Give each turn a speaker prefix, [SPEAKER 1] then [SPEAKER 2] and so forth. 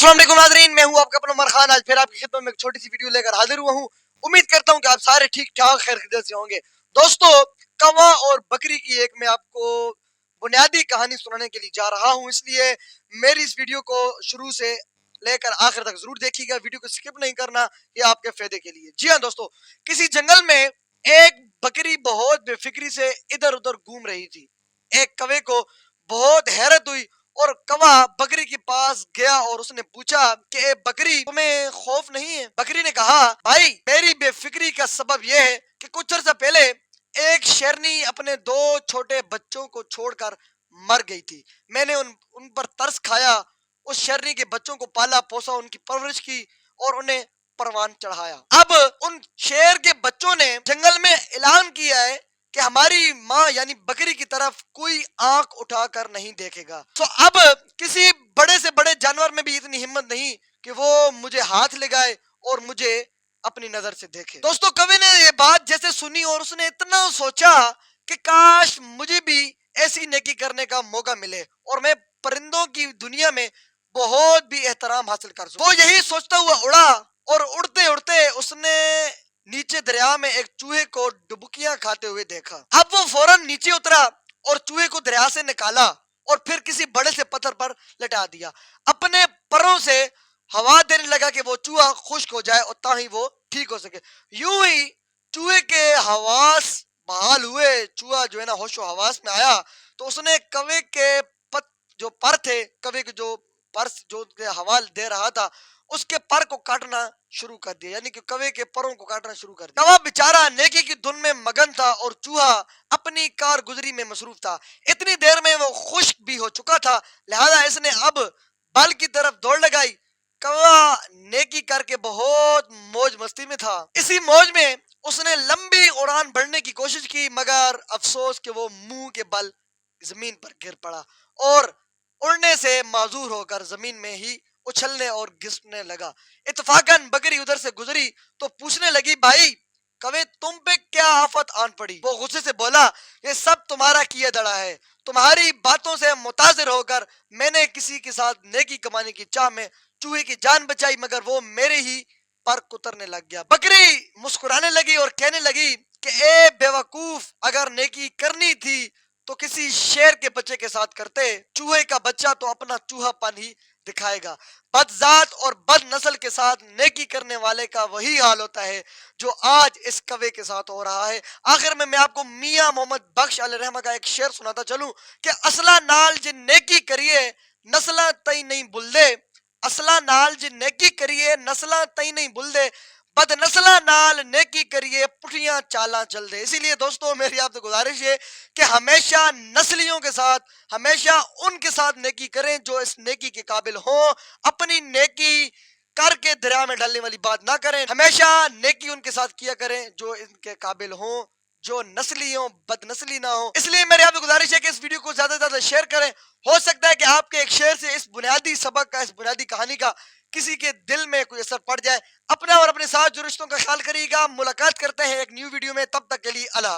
[SPEAKER 1] अस्सलाम वालेकुम नाज़रीन, मैं हूं आपका अपना उमर खान। आज फिर आपकी खिदमत में एक छोटी सी वीडियो लेकर हाजिर हुआ हूं। उम्मीद करता हूं कि आप सारे ठीक ठाक खैर खैरियत से होंगे। दोस्तों, कौवा और बकरी की एक मैं आपको बुनियादी कहानी सुनाने के लिए जा रहा हूं, इसलिए मेरी इस वीडियो को शुरू से लेकर आखिर तक जरूर देखिएगा। वीडियो को स्किप नहीं करना, ये आपके फायदे के लिए। जी हाँ दोस्तों, किसी जंगल में एक बकरी बहुत बेफिक्री से इधर उधर घूम रही थी। एक कौवे को बहुत हैरत हुई और कौवा बकरी के पास गया और उसने पूछा कि ए बकरी, तुम्हें खौफ नहीं है? बकरी ने कहा, भाई मेरी बेफिक्री का सबब यह है कि कुछ अर्सा पहले एक शेरनी अपने दो छोटे बच्चों को छोड़कर मर गई थी। मैंने उन पर तरस खाया, उस शेरनी के बच्चों को पाला पोसा, उनकी परवरिश की और उन्हें परवान चढ़ाया। अब उन शेर के बच्चों ने जंगल में ऐलान किया है कि हमारी माँ यानी बकरी की तरफ कोई आंख उठाकर नहीं देखेगा। तो अब किसी बड़े से बड़े जानवर में भी इतनी हिम्मत नहीं कि वो मुझे हाथ लगाए और मुझे अपनी नजर से देखे। दोस्तों, कवि ने ये बात जैसे सुनी और उसने इतना सोचा कि काश मुझे भी ऐसी नेकी करने का मौका मिले और मैं परिंदों की दुनिया में बहुत भी एहतराम हासिल कर सकूं। वो यही सोचता हुआ उड़ा और उड़ते उड़ते उसने नीचे दरिया में एक चूहे को डुबकियां खाते हुए देखा। अब वो फौरन नीचे उतरा और चूहे को दरिया से निकाला और फिर किसी बड़े से पत्थर पर लटा दिया। अपने परों से हवा देने लगा कि वो चूहा खुश्क हो जाए और ताकि वो ठीक हो सके। यूं ही चूहे के हवास बहाल हुए। चूहा जो है ना होशो हवास में आया तो उसने कौवे के जो पर थे, कौवे के जो पर जो हवा दे रहा था, उसके पर को काटना शुरू कर दिया, यानी कि कौवे के परों को काटना शुरू कर दिया। कौवा बेचारा नेकी की धुन में मगन था और चूहा अपनी कारगुजरी में मसरूफ था। इतनी देर में वो खुश्क भी हो चुका था, लिहाजा इसने अब बल की तरफ दौड़ लगाई। कौवा नेकी करके बहुत मौज मस्ती में था। इसी मौज में उसने लंबी उड़ान भरने की कोशिश की, मगर अफसोस कि वो मुंह के बल जमीन पर गिर पड़ा और उड़ने से माजूर होकर जमीन में ही उछलने और घिसने लगा। इत्तफाकन बकरी उधर से गुजरी तो पूछने लगी, भाई कवे तुम पे क्या आफत आन पड़ी? वो गुस्से से बोला, ये सब तुम्हारा किया दड़ा है। तुम्हारी बातों से मुतासिर होकर मैंने किसी के साथ नेकी कमाने की चाह में चूहे की जान बचाई, मगर वो मेरे ही पर कुतरने लग गया। बकरी मुस्कुराने लगी और कहने लगी कि ए बेवकूफ, अगर नेकी करनी थी तो किसी शेर के बच्चे के साथ करते। चूहे का बच्चा तो अपना चूहापन ही दिखाएगा। बदजात और बद नस्ल के साथ नेकी करने वाले का वही हाल होता है जो आज इस कवे के साथ हो रहा है। आखिर में मैं आपको मियां मोहम्मद बख्श अलैहिर्रहमा का एक शेर सुनाता चलूं कि असला नाल जिन नेकी करिए नस्ला तई नहीं बुलदे। असला नाल जिन नेकी करिए नस्ला तई नहीं बुलदे, बद नस्ला नाल नेकी करिए पुठियां चाला चल दे। इसीलिए दोस्तों, मेरी आपसे गुजारिश है कि हमेशा नस्लियों के साथ, हमेशा उनके साथ नेकी करें जो इस नेकी के काबिल हो। अपनी नेकी करके दरिया में डालने वाली बात ना करें। हमेशा नेकी उनके साथ किया करें जो इनके काबिल हो, जो नस्ली हो, बदनस्ली ना हो। इसलिए मेरी आपसे गुजारिश है कि इस वीडियो को ज्यादा से ज्यादा शेयर करें। हो सकता है कि आपके एक शेयर से इस बुनियादी सबक का, इस बुनियादी कहानी का किसी के दिल में कोई असर पड़ जाए। अपना और अपने साथ जो रिश्तों का ख्याल करिएगा। मुलाकात करते हैं एक न्यू वीडियो में, तब तक के लिए अल्लाह।